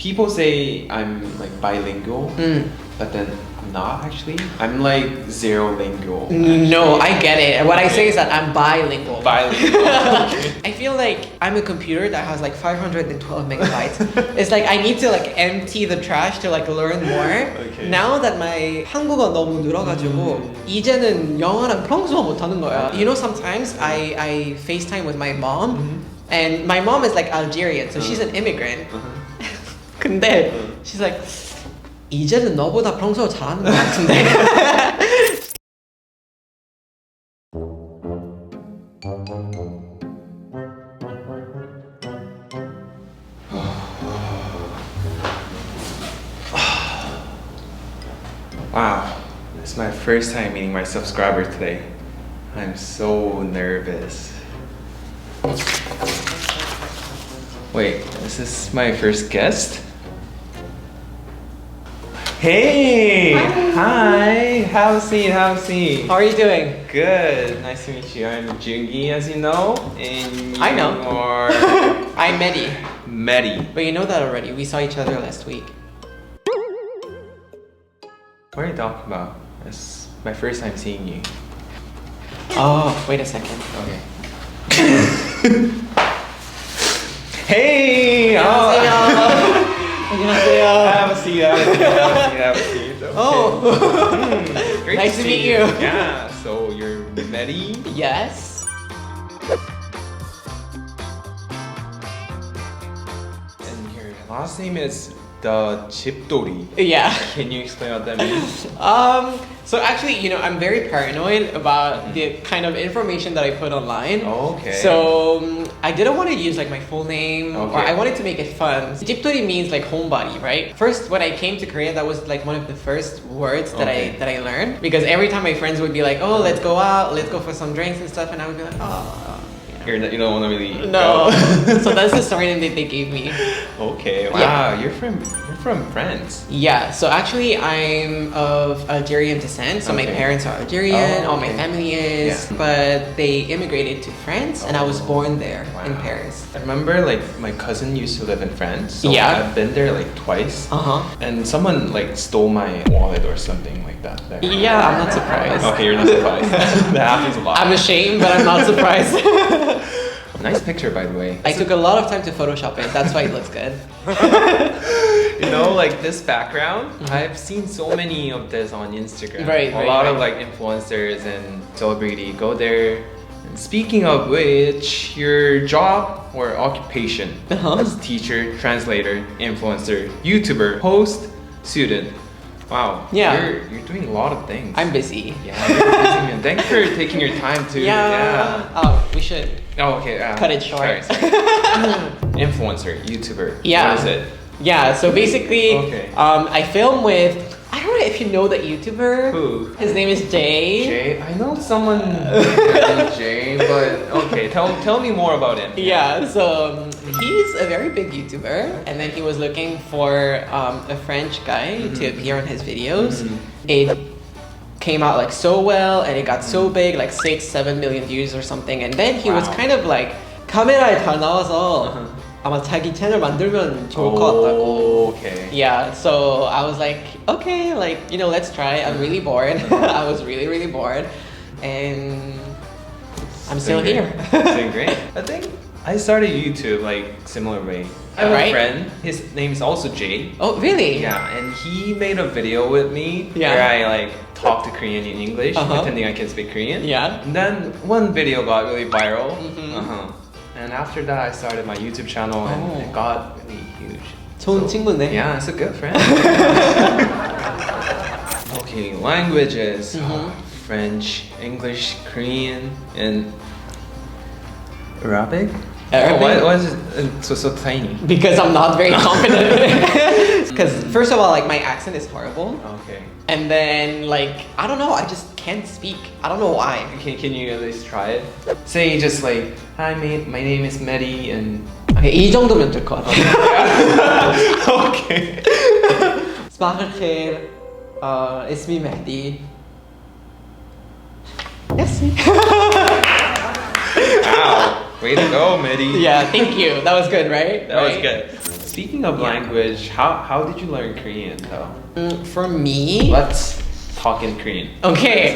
people say I'm like bilingual, but then I'm not actually. I'm like zero lingual. No, I get it. What I say is that I'm bilingual. Bilingual. I feel like I'm a computer that has like 512 megabytes. It's like I need to like empty the trash to like learn more. Okay. Now that my 한국어 너무 늘어가지고 이제는 영어랑 평소화 못하는 거야. You know, sometimes I FaceTime with my mom, and my mom is like Algerian, so she's an immigrant. 근데 she's like 이제는 너보다 평소화 잘하는 것 같은데. Wow, it's my first time meeting my subscriber today. I'm so nervous. Wait, is this my first guest? Hey! Hi! Have a seat, have a seat. How are you doing? Good, nice to meet you. I'm Joonki, as you know. And I know. You are... I'm Mehdi. Mehdi. But you know that already. We saw each other last week. What are you talking about? It's my first time seeing you. Oh, wait a second. Okay. Hey! 안녕하세요. Have a seat, have a seat, have a seat. Okay. Oh, Great nice to see meet you. Yeah, so you're Mehdi? Yes. And your last name is the Jipdori. Yeah. Can you explain what that means? So actually, you know, I'm very paranoid about the kind of information that I put online. Oh, okay. So I didn't want to use like my full name, or Okay. I wanted to make it fun. Jipdori means like homebody, right? First, when I came to Korea, that was like one of the first words that Okay. I learned, because every time my friends would be like, "Oh, let's go out, let's go for some drinks and stuff," and I would be like, "Oh." You don't want to really No. go. So that's the surname that they gave me. Okay, wow, Yeah. you're from France. Yeah, so actually I'm of Algerian descent. So my Okay. parents are Algerian, Oh, all my okay. family is, Yeah. but they immigrated to France and I was born there in Wow. Paris. I remember like my cousin used to live in France, so Yeah. I've been there like twice. Uh-huh. And someone like stole my wallet or something like that there. Yeah, I'm not surprised. Okay, you're not surprised. That happens a lot. I'm ashamed, but I'm not surprised. Nice picture, by the way. I took a lot of time to Photoshop it, that's why it looks good. You know, like this background, I've seen so many of this on Instagram. Right, a right, lot of right. like influencers and celebrity go there. And speaking of which, your job or occupation as teacher, translator, influencer, YouTuber, host, student. Wow. Yeah. You're doing a lot of things. I'm busy. Yeah, you're busy, man. Thanks for taking your time to Oh, we should Oh, okay. cut it short. Sorry. Influencer, YouTuber. Yeah. What is it? Yeah, so basically, Okay. I film with, I don't know if you know that YouTuber. Who? His name is Jay. Jay? I know someone named Jay, but okay, tell me more about him. Yeah, so he's a very big YouTuber, and then he was looking for a French guy to appear on his videos. It came out like so well, and it got so big, like 6-7 million views or something. And then he was Wow. kind of like 카메라에 잘 나와서 아마 자기 채널 만들면 좋을 것 같다고. Okay. Yeah, so I was like, okay, like, you know, let's try. I'm really bored. I was really, really bored. And I'm still Doing here. great. Doing great. I think I started YouTube like similar way. I have Right. a friend. His name is also Jay. Oh, really? Yeah, and he made a video with me Yeah. where I like talk to Korean in English, Uh-huh. pretending I can speak Korean. Yeah. And then one video got really viral. Mhm. And after that, I started my YouTube channel, and Oh. it got really huge. 좋은 친구네. Yeah, it's a good friend. Okay, languages. French, English, Korean, and Arabic? Arabic? Why is it so tiny? Because I'm not very confident. Because first of all, like my accent is horrible, Okay. and then like I don't know, I just can't speak. I don't know why. Can you at least try it? Say just like, hi mate, my name is Mehdi, and Okay, 이 정도면 될 것 같아. okay. صباح الخير. اسمي مهدي. Merci. Wow, way to go, Mehdi. Yeah, thank you. That was good, right? That was Right? good. Speaking of language, how did you learn Korean though? For me, Let's talk in Korean. 오케이.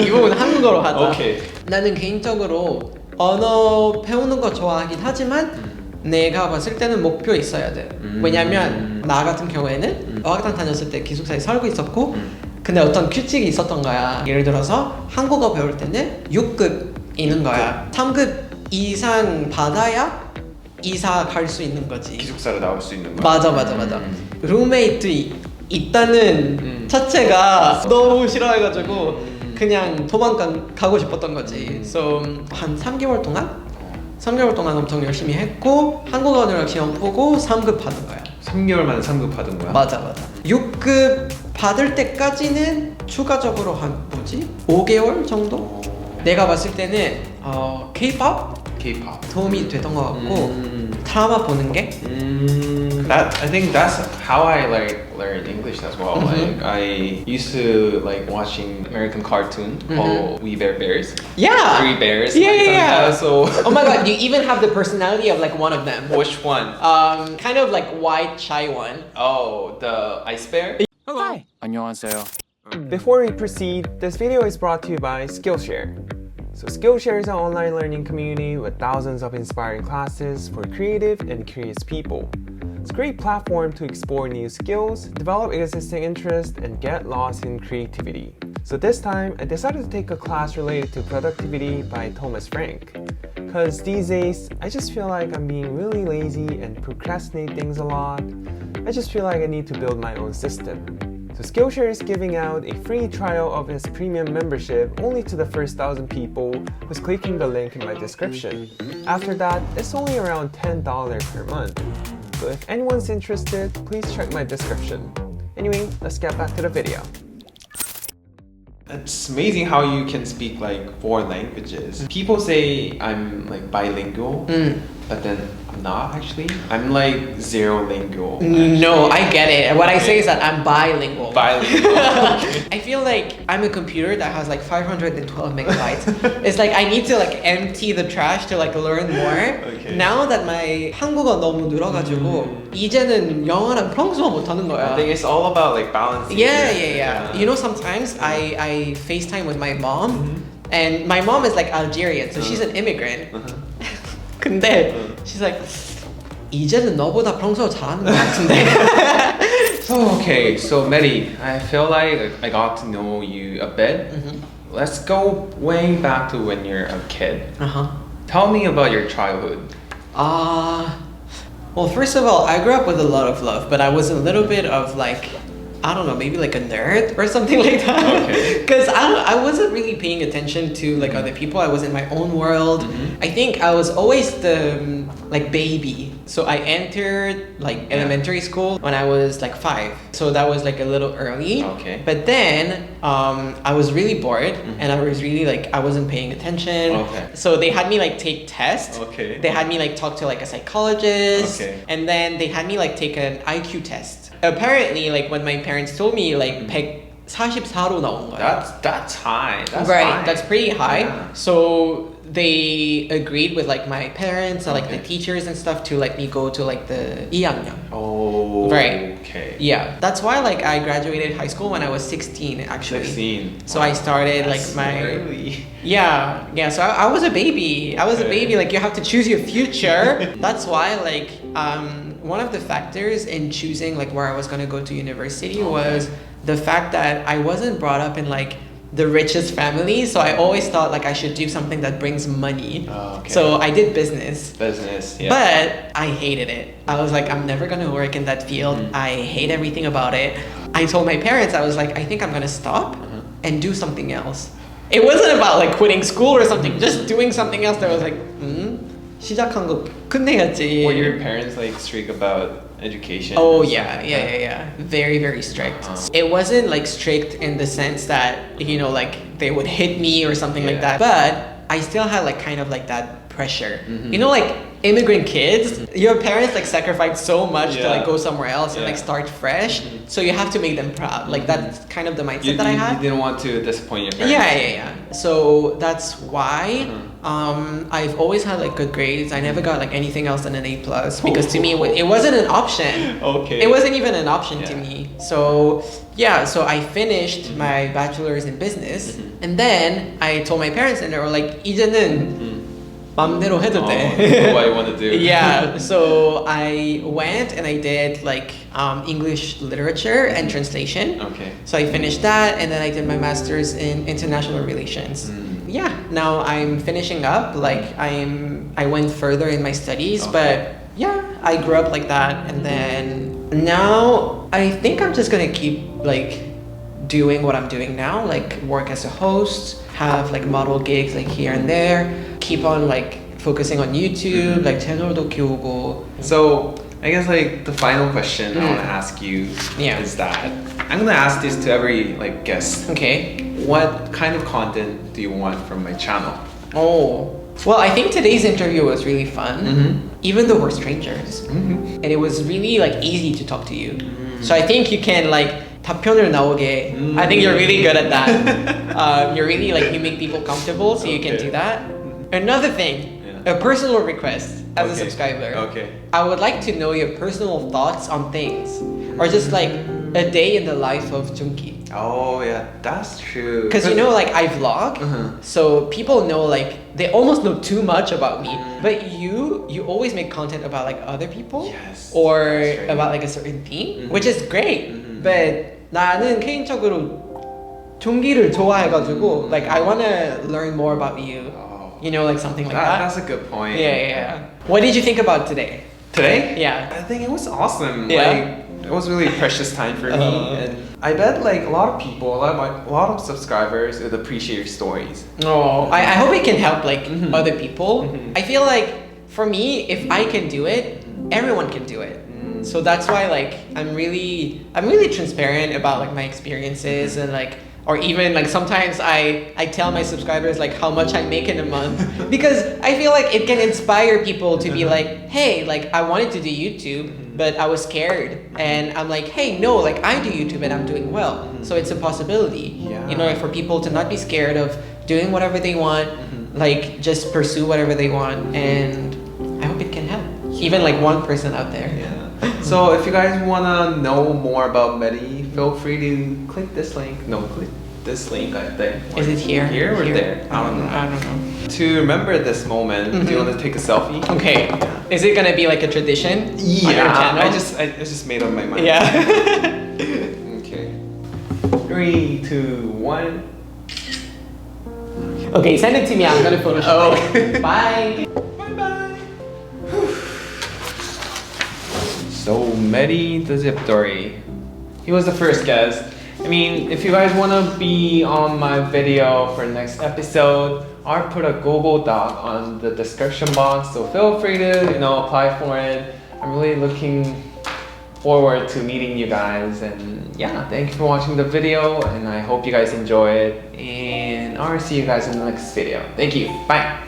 이 부분 한국어로 하자. 오케이. 나는 개인적으로 언어 배우는 거 좋아하긴 하지만 내가 봤을 때는 목표 있어야 돼. 왜냐면 나 같은 경우에는 어학당 다녔을 때 기숙사에 살고 있었고 근데 어떤 규칙이 있었던 거야. 예를 들어서 한국어 배울 때는 6급이는 거야. 3급 이상 받아야 이사 갈 수 있는 거지. 기숙사로 나올 수 있는 거야. 맞아. 룸메이트 자체가 너무 싫어해가지고 그냥 도망가고 싶었던 거지. So 한 3개월 동안 엄청 열심히 했고 한국어를 시험 보고 3급 받은 거야. 3개월 만에 3급 받은 거야? 맞아. 6급 받을 때까지는 추가적으로 한 5개월 정도? 내가 봤을 때는 K-pop 도움이 됐던 것 같고 드라마 보는 게 I think that's how I learned English as well. Like I used to like watching American cartoon called We Bare Bears. Yeah. 3 bears. Yeah. So Oh my god, you even have the personality of like one of them. which one? Kind of like white shy one. Oh, the ice bear? Hi. 안녕하세요. Before we proceed, this video is brought to you by Skillshare. So Skillshare is an online learning community with thousands of inspiring classes for creative and curious people. It's a great platform to explore new skills, develop existing interests, and get lost in creativity. So this time, I decided to take a class related to productivity by Thomas Frank. Because these days, I just feel like I'm being really lazy and procrastinate things a lot. I just feel like I need to build my own system. So Skillshare is giving out a free trial of its premium membership only to the first 1,000 people who's clicking the link in my description. After that, it's only around $10 per month. So if anyone's interested, please check my description. Anyway, let's get back to the video. It's amazing how you can speak like 4 languages. People say I'm like bilingual, but then I'm not actually. I'm like 0 lingual. No, I get it. What I say is that I'm bilingual. Bilingual. I feel like I'm a computer that has like 512 megabytes. It's like I need to like empty the trash to like learn more. Okay. Now that my 한국어 너무 늘어가지고 이제는 영어랑 평소와 못하는 거야. I think it's all about like balancing. Yeah. You know, sometimes I FaceTime with my mom, and my mom is like Algerian, so she's an immigrant. 근데 she's like, 이제는 너보다 평소 잘하는 것 같은데. Okay, so Mehdi, I feel like I got to know you a bit. Let's go way back to when you're a kid. Tell me about your childhood. Well, first of all, I grew up with a lot of love, but I was a little bit of like, I don't know, maybe like a nerd or something like that. Okay. Because I wasn't really paying attention to like other people. I was in my own world. I think I was always the like baby. So I entered like elementary school when I was like 5. So that was like a little early. Okay. But then I was really bored and I was really like, I wasn't paying attention. Okay. So they had me like take tests. Okay. They had me like talk to like a psychologist. Okay. And then they had me like take an IQ test. Apparently, like when my parents told me like 144로 나온 거야. That's high. That's right, high. that's pretty high. Yeah. So they agreed with like my parents and like the teachers and stuff to let me go to like the 2학년. Oh. Right. Okay. Yeah, that's why like I graduated high school when I was 16 actually. 16. So I started That's like my early. Yeah. So I was a baby. I was a baby. Like you have to choose your future. That's why like one of the factors in choosing like where I was gonna go to university was the fact that I wasn't brought up in like the richest family, so I always thought like I should do something that brings money. So I did business. Yeah. But I hated it. I was like, I'm never gonna work in that field. I hate everything about it. I told my parents, I was like, I think I'm gonna stop and do something else. It wasn't about like quitting school or something, just doing something else that was like, 시작한 거 끝내야지. Were your parents like strict about education? Oh yeah. Very, very strict. It wasn't like strict in the sense that, you know, like they would hit me or something like that. But I still had like kind of like that pressure. You know, like immigrant kids, your parents like sacrifice so much to like go somewhere else and like start fresh. So you have to make them proud. Like that's kind of the mindset that I had. You didn't want to disappoint your parents. Yeah. So that's why I've always had like good grades. I never got like anything else than an A plus because to me it wasn't an option. Okay. It wasn't even an option to Yeah. me. So yeah, so I finished my bachelor's in business, and then I told my parents, and they were like, 이제는 맘대로 해도 돼. Do what I want to do. Yeah, so I went and I did like English literature and translation. Okay. So I finished that, and then I did my master's in international relations. Yeah, now I'm finishing up. Like I went further in my studies, Okay. but yeah, I grew up like that, and then now I think I'm just gonna keep like doing what I'm doing now, like work as a host, have like model gigs like here and there, keep on like focusing on YouTube, like 채널도 키우고. So I guess like the final question I want to ask you Yeah. is that I'm gonna ask this to every like guest. Okay. What kind of content do you want from my channel? Oh. Well, I think today's interview was really fun, even though we're strangers. And it was really like easy to talk to you. So I think you can like 답변을 나오게. I think you're really good at that. You're really like you make people comfortable, so you can Okay. do that. Another thing, a personal request as a Okay. subscriber. Okay. I would like to know your personal thoughts on things, or just like a day in the life of Joonki. Oh yeah, that's true. Because you know, like I vlog, so people know like they almost know too much about me. But you always make content about like other people, Yes, or that's right. about like a certain theme, which is great. But 나는 개인적으로 종기를 좋아해가지고 like I wanna learn more about you. You know, like something like that. That's a good point. Yeah. What did you think about today? Today? Yeah. I think it was awesome. Yeah. Like it was really precious time for me, and I bet like a lot of people, a lot of subscribers would appreciate your stories. Oh, I hope it can help like other people. I feel like for me, if I can do it, everyone can do it. So that's why like I'm really transparent about like my experiences and like, or even like sometimes I tell my subscribers like how much I make in a month because I feel like it can inspire people to be like, hey, like I wanted to do YouTube, but I was scared, and I'm like, hey, no, like I do YouTube and I'm doing well, so it's a possibility. Yeah. You know, for people to not be scared of doing whatever they want, like just pursue whatever they want, and I hope it can help even like one person out there. Yeah. So if you guys wanna know more about Mehdi, feel free to click this link. No, click this link. I think. Is it here? Here or there? I don't know. To remember this moment, do you want to take a selfie? Okay. Is it gonna be like a tradition? On your channel? I just made up my mind. Yeah. Okay. 3, 2, 1. Okay, send it to me. I'm gonna Photoshop. Oh. Bye. Bye. So Mehdi the Jipdori, he was the first guest. I mean, if you guys want to be on my video for next episode, I'll put a Google Doc on the description box, so feel free to apply for it. I'm really looking forward to meeting you guys, and yeah, thank you for watching the video, and I hope you guys enjoy it, and I'll see you guys in the next video. Thank you. Bye.